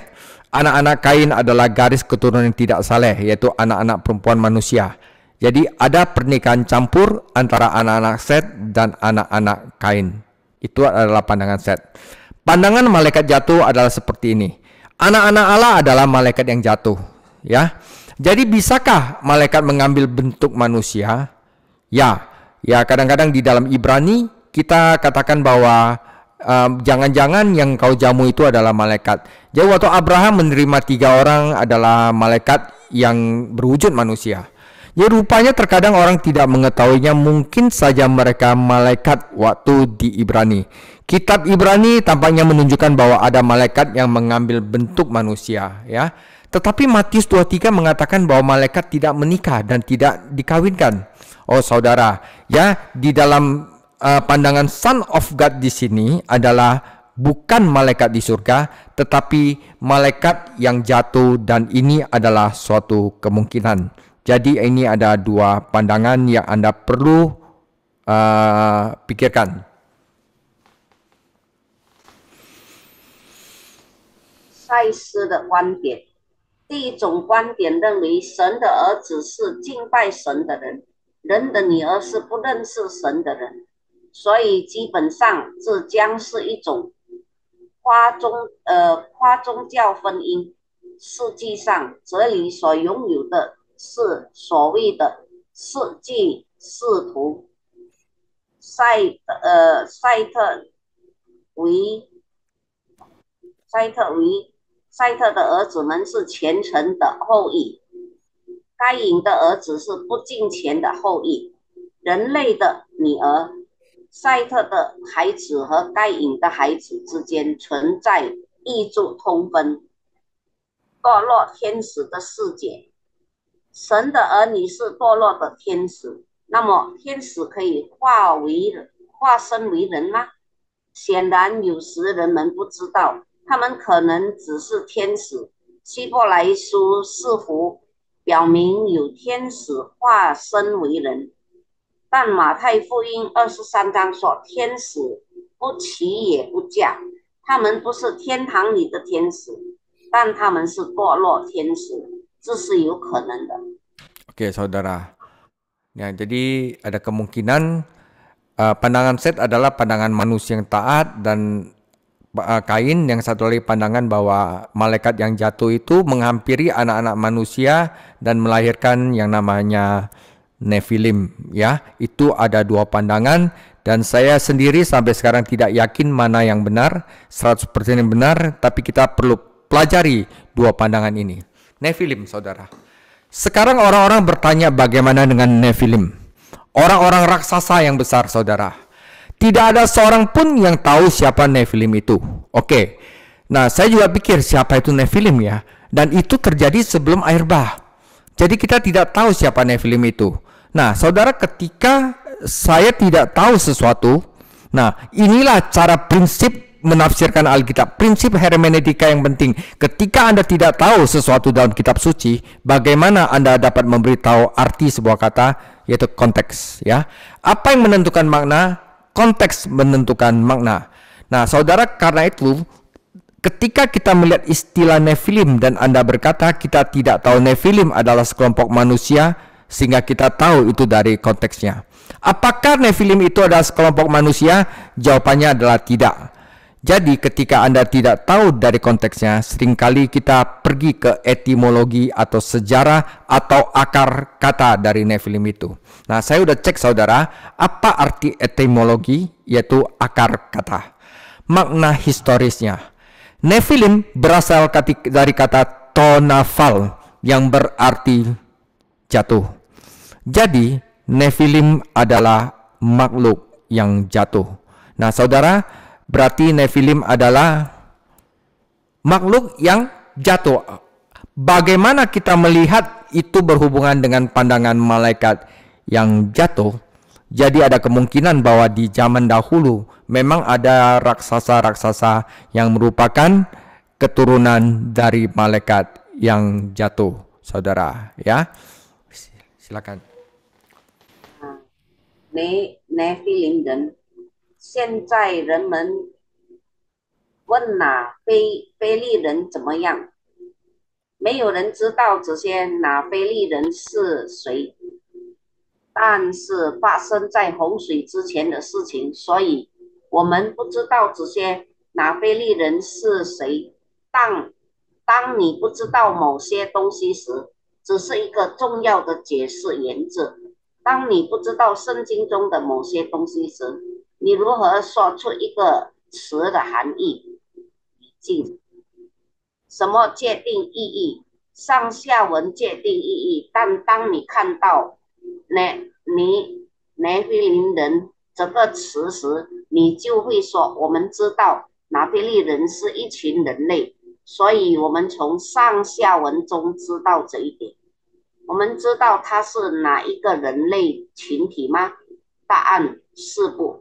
anak-anak Kain adalah garis keturunan yang tidak saleh, yaitu anak-anak perempuan manusia. Jadi ada pernikahan campur antara anak-anak Set dan anak-anak Kain. Itu adalah pandangan Set. Pandangan malaikat jatuh adalah seperti ini. Anak-anak Allah adalah malaikat yang jatuh, ya. Jadi bisakah malaikat mengambil bentuk manusia? Ya kadang-kadang di dalam Ibrani kita katakan bahwa jangan-jangan yang kau jamu itu adalah malaikat. Jadi waktu Abraham menerima 3 orang adalah malaikat yang berwujud manusia. Ya rupanya terkadang orang tidak mengetahuinya, mungkin saja mereka malaikat waktu di Ibrani. Kitab Ibrani tampaknya menunjukkan bahwa ada malaikat yang mengambil bentuk manusia, ya. Tetapi Matius 23 mengatakan bahwa malaikat tidak menikah dan tidak dikawinkan. Oh saudara, ya di dalam pandangan Son of God di sini adalah bukan malaikat di surga, tetapi malaikat yang jatuh, dan ini adalah suatu kemungkinan. Jadi ini ada dua pandangan yang Anda perlu pikirkan. 赛斯的观点，第一种观点认为神的儿子是敬拜神的人，人的女儿是不认识神的人，所以基本上这将是一种跨宗教婚姻。实际上，这里所拥有的是所谓的世纪使徒赛特的儿子们是虔诚的后裔，该隐的儿子是不敬虔的后裔。人类的女儿赛特的孩子和该隐的孩子之间存在异族通婚。堕落天使的世界，神的儿女是堕落的天使，那么天使可以化身为人吗？显然有时人们不知道，他们可能只是天使。希伯来书4幅表明有天使化身为人，但马太福音23章说天使不娶也不嫁，他他们不是天堂里的天使，但他们是堕落天使，这是有可能的。Oke, saudara. Ya, jadi ada kemungkinan pandangan Set adalah pandangan manusia yang taat, dan Kain yang satu lagi pandangan bahwa malaikat yang jatuh itu menghampiri anak-anak manusia dan melahirkan yang namanya Nephilim. Ya, itu ada dua pandangan, dan saya sendiri sampai sekarang tidak yakin mana yang benar, 100% yang benar, tapi kita perlu pelajari dua pandangan ini. Nephilim, saudara. Sekarang orang-orang bertanya bagaimana dengan Nephilim, orang-orang raksasa yang besar, saudara. Tidak ada seorang pun yang tahu siapa Nephilim itu. Oke. Nah, saya juga pikir siapa itu Nephilim ya. Dan itu terjadi sebelum air bah. Jadi kita tidak tahu siapa Nephilim itu. Nah, saudara, ketika saya tidak tahu sesuatu, nah inilah cara prinsip menafsirkan Alkitab, prinsip hermeneutika yang penting. Ketika Anda tidak tahu sesuatu dalam kitab suci, bagaimana Anda dapat memberitahu arti sebuah kata, yaitu konteks ya. Apa yang menentukan makna? Konteks menentukan makna. Nah, saudara, karena itu ketika kita melihat istilah Nephilim dan Anda berkata kita tidak tahu Nephilim adalah sekelompok manusia, sehingga kita tahu itu dari konteksnya. Apakah Nephilim itu adalah sekelompok manusia? Jawabannya adalah tidak. Jadi ketika Anda tidak tahu dari konteksnya, seringkali kita pergi ke etimologi atau sejarah atau akar kata dari Nephilim itu. Nah, saya udah cek, saudara, apa arti etimologi, yaitu akar kata. Makna historisnya. Nephilim berasal dari kata tonafal yang berarti jatuh. Jadi Nephilim adalah makhluk yang jatuh. Nah, saudara, berarti Nephilim adalah makhluk yang jatuh. Bagaimana kita melihat itu berhubungan dengan pandangan malaikat yang jatuh? Jadi ada kemungkinan bahwa di zaman dahulu memang ada raksasa-raksasa yang merupakan keturunan dari malaikat yang jatuh, saudara. Ya, silakan. 拿菲林人，现在人们问非利人怎么样？没有人知道这些非利人是谁，但是发生在洪水之前的事情，所以我们不知道这些非利人是谁。当你不知道某些东西时，只是一个重要的解释原则。当你不知道圣经中的某些东西时，你如何说出一个词的含义、语境？什么界定意义？上下文界定意义。但当你看到拿非林人这个词时，你就会说：我们知道拿非利人是一群人类，所以我们从上下文中知道这一点。我们知道它是哪一个人类群体吗？答案是不。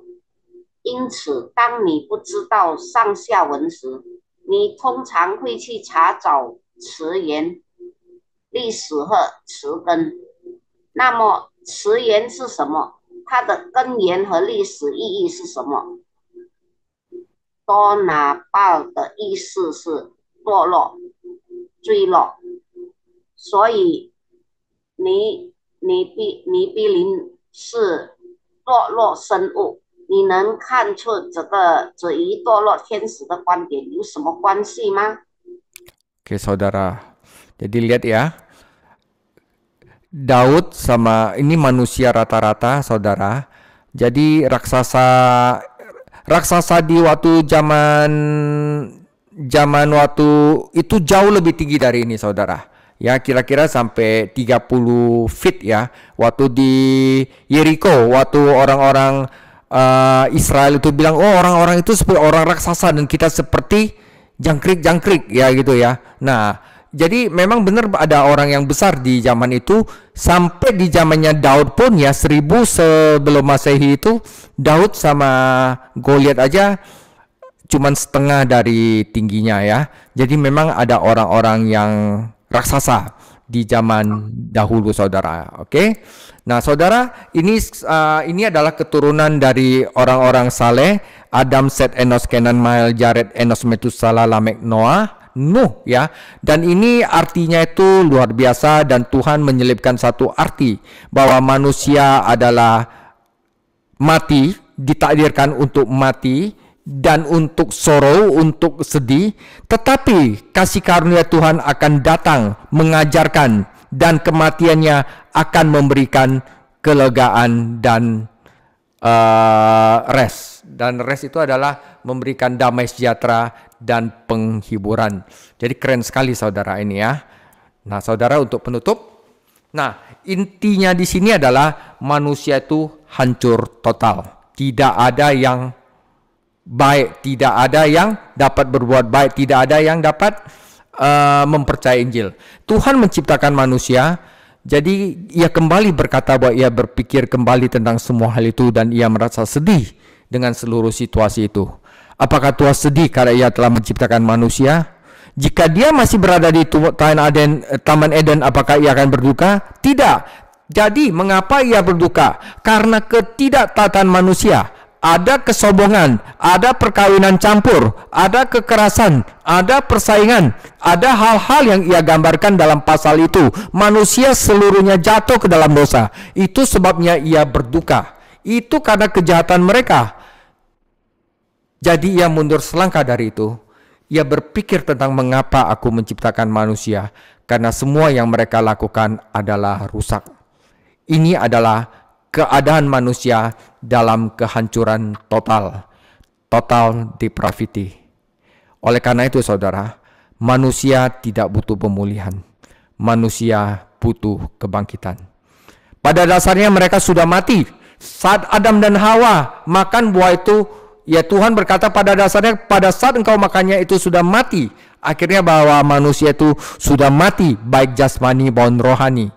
因此，当你不知道上下文时，你通常会去查找词源、历史和词根。那么，词源是什么？它的根源和历史意义是什么？多拿巴的意思是堕落、坠落，所以尼比林是堕落生物。你能看出这与堕落天使的观点有什么关系吗？ Oke, saudara. Jadi lihat ya, Daud sama ini manusia rata-rata, saudara. Jadi raksasa di waktu zaman waktu itu jauh lebih tinggi dari ini, saudara. Ya, kira-kira sampai 30 feet ya. Waktu di Yeriko, waktu orang-orang Israel itu bilang, oh orang-orang itu seperti orang raksasa dan kita seperti jangkrik-jangkrik ya gitu ya. Nah, jadi memang benar ada orang yang besar di zaman itu. Sampai di zamannya Daud pun ya, 1000 sebelum Masehi itu, Daud sama Goliat aja cuman setengah dari tingginya ya. Jadi memang ada orang-orang yang raksasa di zaman dahulu, saudara. Oke. Nah, saudara, ini adalah keturunan dari orang-orang saleh: Adam, Set, Enos, Kenan, Mahel, Jared, Enos, Metusala, Lamek, Noah, Nuh, ya. Dan ini artinya itu luar biasa, dan Tuhan menyelipkan satu arti bahwa manusia adalah mati, ditakdirkan untuk mati dan untuk sorrow, untuk sedih, tetapi kasih karunia Tuhan akan datang mengajarkan, dan kematiannya akan memberikan kelegaan dan rest. Dan rest itu adalah memberikan damai sejahtera dan penghiburan. Jadi keren sekali, saudara, ini ya. Nah, saudara, untuk penutup, nah, intinya di sini adalah manusia itu hancur total. Tidak ada yang baik, tidak ada yang dapat berbuat baik, tidak ada yang dapat mempercayai Injil. Tuhan menciptakan manusia, jadi ia kembali berkata bahwa ia berpikir kembali tentang semua hal itu, dan ia merasa sedih dengan seluruh situasi itu. Apakah Tuhan sedih karena ia telah menciptakan manusia? Jika dia masih berada di Taman Eden, apakah ia akan berduka? Tidak. Jadi mengapa ia berduka? Karena ketidaktaatan manusia. Ada kesombongan, ada perkawinan campur, ada kekerasan, ada persaingan, ada hal-hal yang ia gambarkan dalam pasal itu. Manusia seluruhnya jatuh ke dalam dosa. Itu sebabnya ia berduka. Itu karena kejahatan mereka. Jadi ia mundur selangkah dari itu. Ia berpikir tentang mengapa aku menciptakan manusia, karena semua yang mereka lakukan adalah rusak. Ini adalah keadaan manusia dalam kehancuran total, total depravity. Oleh karena itu, saudara, manusia tidak butuh pemulihan. Manusia butuh kebangkitan. Pada dasarnya mereka sudah mati. Saat Adam dan Hawa makan buah itu, ya Tuhan berkata pada dasarnya pada saat engkau makannya itu sudah mati. Akhirnya bahwa manusia itu sudah mati, baik jasmani maupun rohani.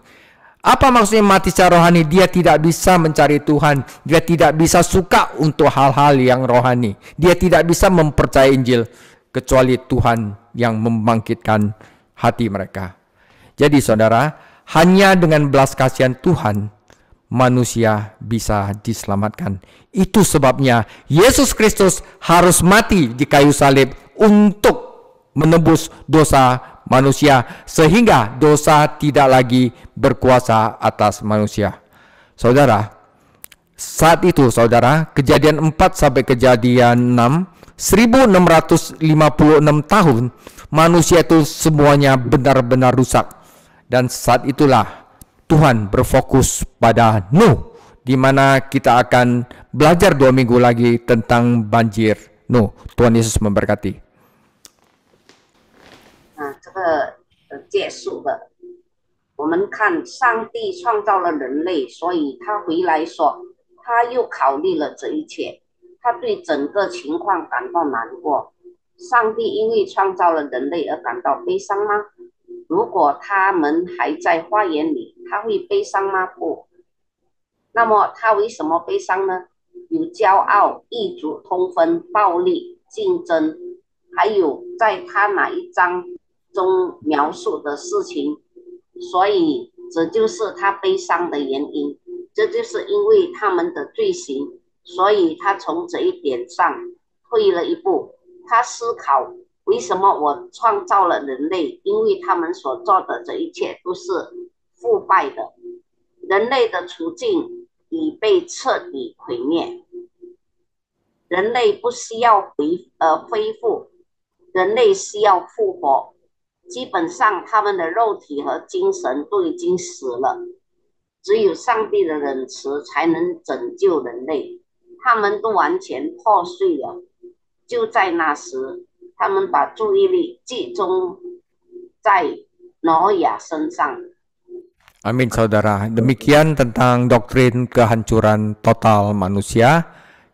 Apa maksudnya mati secara rohani? Dia tidak bisa mencari Tuhan. Dia tidak bisa suka untuk hal-hal yang rohani. Dia tidak bisa mempercayai Injil kecuali Tuhan yang membangkitkan hati mereka. Jadi saudara, hanya dengan belas kasihan Tuhan manusia bisa diselamatkan. Itu sebabnya Yesus Kristus harus mati di kayu salib untuk menebus dosa manusia, sehingga dosa tidak lagi berkuasa atas manusia. Saudara, saat itu, saudara, Kejadian 4 sampai Kejadian 6, 1656 tahun, manusia itu semuanya benar-benar rusak. Dan saat itulah Tuhan berfokus pada Nuh, di mana kita akan belajar 2 minggu lagi tentang banjir Nuh. Tuhan Yesus memberkati. 这个结束了。我们看上帝创造了人类，所以他回来说，他又考虑了这一切，他对整个情况感到难过。上帝因为创造了人类而感到悲伤吗？如果他们还在花园里，他会悲伤吗？不。那么他为什么悲伤呢？有骄傲、异族通婚、暴力、竞争，还有在他哪一章中描述的事情，所以这就是他悲伤的原因。这就是因为他们的罪行，所以他从这一点上退了一步。他思考，为什么我创造了人类？因为他们所做的这一切都是腐败的，人类的处境已被彻底毁灭。人类不需要恢复，人类需要复活。基本上他们的肉体和精神都已经死了，只有上帝的仁慈才能拯救人类。他们都完全破碎了。就在那时，他们把注意力集中在挪亚身上。 Amin, saudara. Demikian tentang doktrin kehancuran total manusia.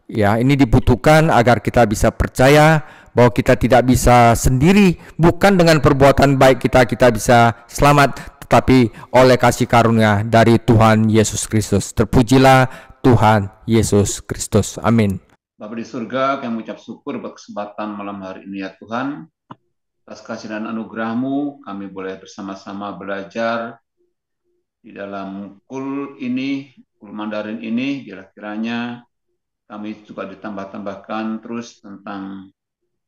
Ya, ini dibutuhkan agar kita bisa percaya bahwa kita tidak bisa sendiri, bukan dengan perbuatan baik kita bisa selamat, tetapi oleh kasih karunia dari Tuhan Yesus Kristus. Terpujilah Tuhan Yesus Kristus. Amin. Bapa di surga, kami mengucap syukur buat kesempatan malam hari ini ya Tuhan. atas kasih dan anugerah-Mu, kami boleh bersama-sama belajar di dalam kul ini, kul Mandarin ini, kiranya kami juga ditambah-tambahkan terus tentang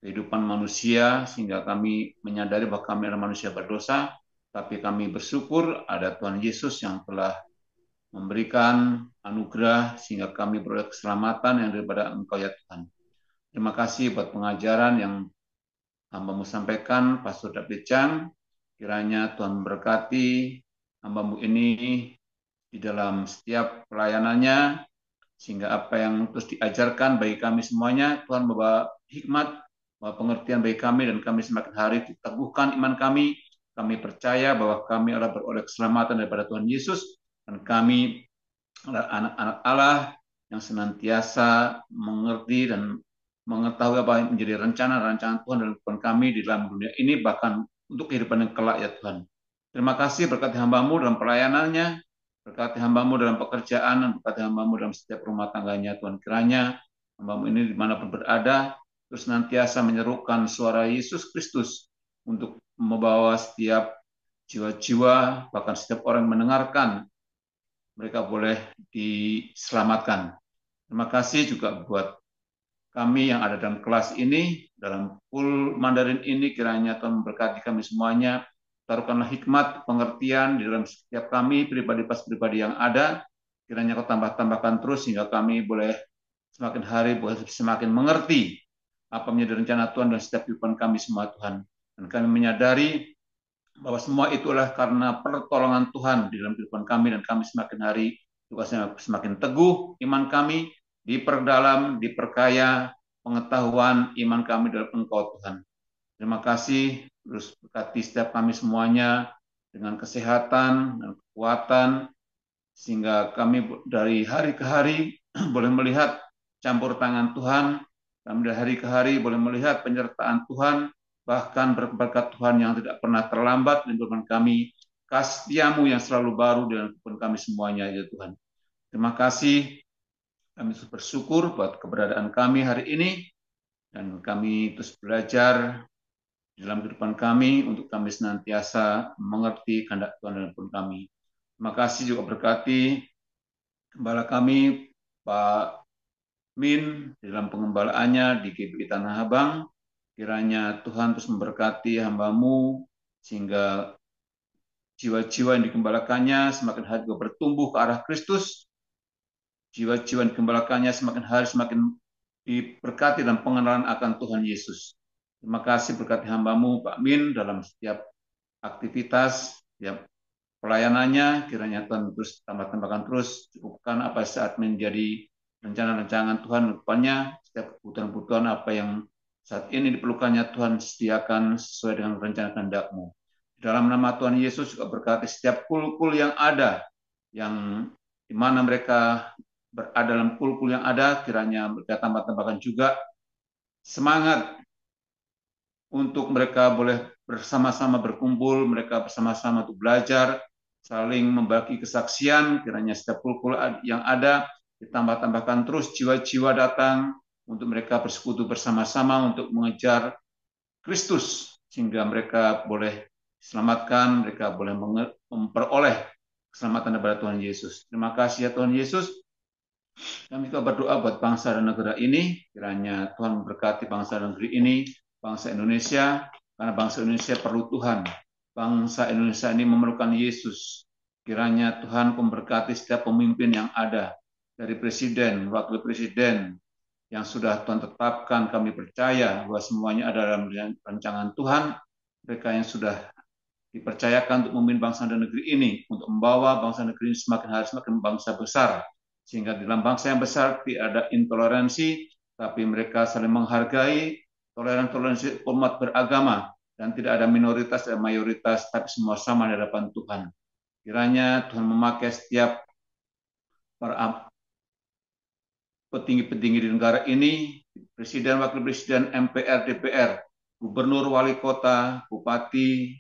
kehidupan manusia, sehingga kami menyadari bahwa kami adalah manusia berdosa, tapi kami bersyukur ada Tuhan Yesus yang telah memberikan anugerah, sehingga kami beroleh keselamatan yang daripada Engkau ya Tuhan. Terima kasih buat pengajaran yang hamba-Mu sampaikan, Pastor David Chang. Kiranya Tuhan memberkati hamba-Mu ini di dalam setiap pelayanannya, sehingga apa yang terus diajarkan bagi kami semuanya, Tuhan membawa hikmat, membawa pengertian bagi kami, dan kami semakin hari diteguhkan iman kami. Kami percaya bahwa kami adalah beroleh keselamatan daripada Tuhan Yesus, dan kami adalah anak-anak Allah yang senantiasa mengerti dan mengetahui apa yang menjadi rencana-rancangan Tuhan dalam kehidupan kami di dalam dunia ini, bahkan untuk kehidupan yang kelak ya Tuhan. Terima kasih berkati hamba-Mu dalam pelayanannya, berkati hamba-Mu dalam pekerjaan, dan berkati hamba-Mu dalam setiap rumah tangganya Tuhan. Kiranya hamba-Mu ini dimanapun berada, terus senantiasa menyerukan suara Yesus Kristus untuk membawa setiap jiwa-jiwa, bahkan setiap orang yang mendengarkan, mereka boleh diselamatkan. Terima kasih juga buat kami yang ada dalam kelas ini, dalam kul Mandarin ini, kiranya Tuhan memberkati kami semuanya. Taruhkanlah hikmat, pengertian di dalam setiap kami, pribadi-pribadi yang ada. Kiranya Kau tambah-tambahkan terus, sehingga kami boleh semakin hari boleh semakin mengerti apa menjadi rencana Tuhan dan setiap kehidupan kami semua Tuhan. Dan kami menyadari bahwa semua itulah karena pertolongan Tuhan di dalam kehidupan kami, dan kami semakin hari juga semakin teguh iman kami, diperdalam, diperkaya pengetahuan iman kami dalam Engkau Tuhan. Terima kasih, terus berkati setiap kami semuanya dengan kesehatan dan kekuatan, sehingga kami dari hari ke hari boleh melihat campur tangan Tuhan, kami dari hari ke hari boleh melihat penyertaan Tuhan, bahkan berkat Tuhan yang tidak pernah terlambat di kehidupan kami, kasih setiamu yang selalu baru dalam kehidupan kami semuanya ya Tuhan. Terima kasih, kami bersyukur buat keberadaan kami hari ini, dan kami terus belajar di dalam kehidupan kami untuk kami senantiasa mengerti kehendak Tuhan dalam kehidupan kami. Terima kasih juga berkati gembala kami, Pak Min, di dalam pengembalaannya di GBI Tanah Abang. Kiranya Tuhan terus memberkati hamba-Mu, sehingga jiwa-jiwa yang digembalakannya semakin hari juga bertumbuh ke arah Kristus. Jiwa-jiwa yang digembalakannya semakin hari semakin diberkati dan pengenalan akan Tuhan Yesus. Terima kasih berkati hamba-Mu, Pak Min, dalam setiap aktivitas, setiap pelayanannya. Kiranya Tuhan terus tambah-tambahkan terus, cukupkan apa saat menjadi rencana-rancangan Tuhan depannya, setiap kebutuhan-kebutuhan apa yang saat ini diperlukannya Tuhan sediakan sesuai dengan rencana kehendak-Mu. Dalam nama Tuhan Yesus juga berkati setiap kul-kul yang ada, yang di mana mereka berada dalam kul-kul yang ada, kiranya mereka tambah-tambahkan juga semangat untuk mereka boleh bersama-sama berkumpul, mereka bersama-sama untuk belajar, saling membagi kesaksian. Kiranya setiap kul-kul yang ada ditambah-tambahkan terus jiwa-jiwa datang untuk mereka bersekutu bersama-sama untuk mengejar Kristus, sehingga mereka boleh diselamatkan, mereka boleh memperoleh keselamatan daripada Tuhan Yesus. Terima kasih ya Tuhan Yesus. Kami juga berdoa buat bangsa dan negara ini, kiranya Tuhan memberkati bangsa dan negeri ini, bangsa Indonesia, karena bangsa Indonesia perlu Tuhan. Bangsa Indonesia ini memerlukan Yesus. Kiranya Tuhan memberkati setiap pemimpin yang ada, dari presiden, wakil presiden, yang sudah Tuhan tetapkan. Kami percaya bahwa semuanya ada dalam rancangan Tuhan. Mereka yang sudah dipercayakan untuk memimpin bangsa dan negeri ini, untuk membawa bangsa dan negeri ini semakin hari semakin bangsa besar, sehingga di dalam bangsa yang besar tidak ada intoleransi, tapi mereka saling menghargai, toleransi umat beragama, dan tidak ada minoritas dan mayoritas, tapi semua sama di hadapan Tuhan. Kiranya Tuhan memakai setiap para petinggi-petinggi di negara ini, presiden, wakil presiden, MPR, DPR, gubernur, wali kota, bupati,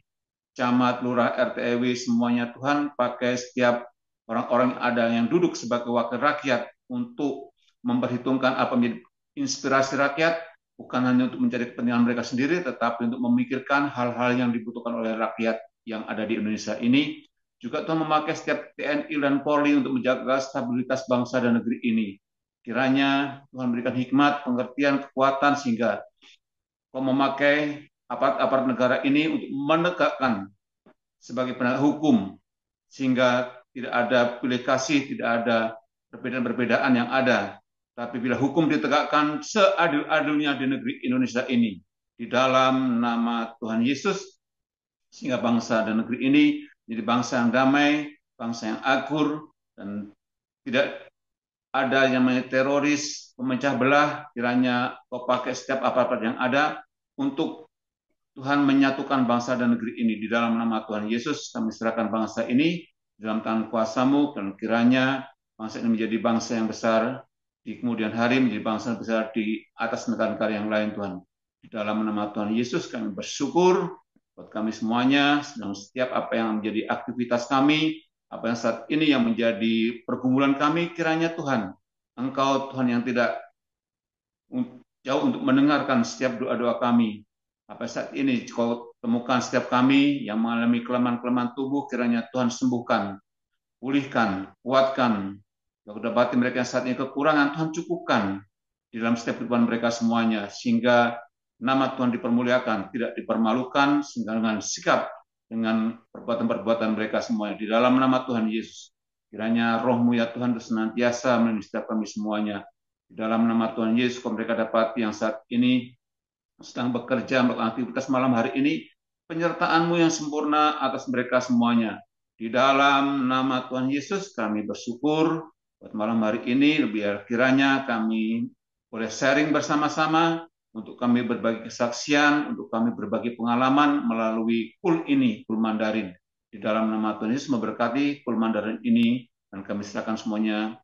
camat, lurah, RT, RW, semuanya Tuhan pakai setiap orang-orang yang ada yang duduk sebagai wakil rakyat untuk memperhitungkan apa menjadi inspirasi rakyat, bukan hanya untuk mencari kepentingan mereka sendiri, tetapi untuk memikirkan hal-hal yang dibutuhkan oleh rakyat yang ada di Indonesia ini. Juga Tuhan memakai setiap TNI dan Polri untuk menjaga stabilitas bangsa dan negeri ini. Kiranya Tuhan berikan hikmat, pengertian, kekuatan, sehingga Tuhan memakai aparat-aparat negara ini untuk menegakkan sebagai penegak hukum, sehingga tidak ada pilih kasih, tidak ada perbedaan-perbedaan yang ada. Tapi bila hukum ditegakkan seadil-adilnya di negeri Indonesia ini, di dalam nama Tuhan Yesus, sehingga bangsa dan negeri ini menjadi bangsa yang damai, bangsa yang akur, dan tidak ada yang namanya teroris, pemecah belah. Kiranya Kau pakai setiap apa-apa yang ada untuk Tuhan menyatukan bangsa dan negeri ini. Di dalam nama Tuhan Yesus, kami serahkan bangsa ini dalam tangan kuasa-Mu, dan kiranya bangsa ini menjadi bangsa yang besar di kemudian hari, menjadi bangsa yang besar di atas negara-negara yang lain, Tuhan. Di dalam nama Tuhan Yesus kami bersyukur buat kami semuanya, sedang setiap apa yang menjadi aktivitas kami, apa yang saat ini yang menjadi pergumulan kami, kiranya Tuhan, Engkau Tuhan yang tidak jauh untuk mendengarkan setiap doa-doa kami. Apa saat ini Kau temukan setiap kami yang mengalami kelemahan-kelemahan tubuh, kiranya Tuhan sembuhkan, pulihkan, kuatkan. Kalau dapati mereka yang saat ini kekurangan, Tuhan cukupkan di dalam setiap kehidupan mereka semuanya, sehingga nama Tuhan dipermuliakan, tidak dipermalukan, sehingga dengan sikap, dengan perbuatan-perbuatan mereka semuanya. Di dalam nama Tuhan Yesus, kiranya Roh-Mu ya Tuhan senantiasa menemani setiap kami semuanya. Di dalam nama Tuhan Yesus, kalau mereka dapati yang saat ini sedang bekerja, melakukan aktivitas malam hari ini, penyertaan-Mu yang sempurna atas mereka semuanya. Di dalam nama Tuhan Yesus, kami bersyukur buat malam hari ini. Biar kiranya kami boleh sharing bersama-sama, untuk kami berbagi kesaksian, untuk kami berbagi pengalaman melalui KUL ini, KUL Mandarin. Di dalam nama Tuhan Yesus memberkati KUL Mandarin ini, dan kami serahkan semuanya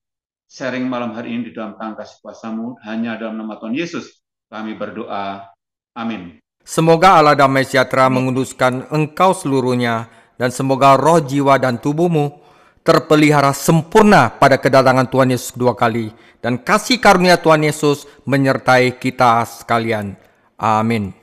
sharing malam hari ini di dalam tangan kasih kuasa-Mu. Hanya dalam nama Tuhan Yesus kami berdoa. Amin. Semoga Allah damai sejahtera menguduskan engkau seluruhnya, dan semoga roh, jiwa, dan tubuhmu terpelihara sempurna pada kedatangan Tuhan Yesus kedua kali, dan kasih karunia Tuhan Yesus menyertai kita sekalian. Amin.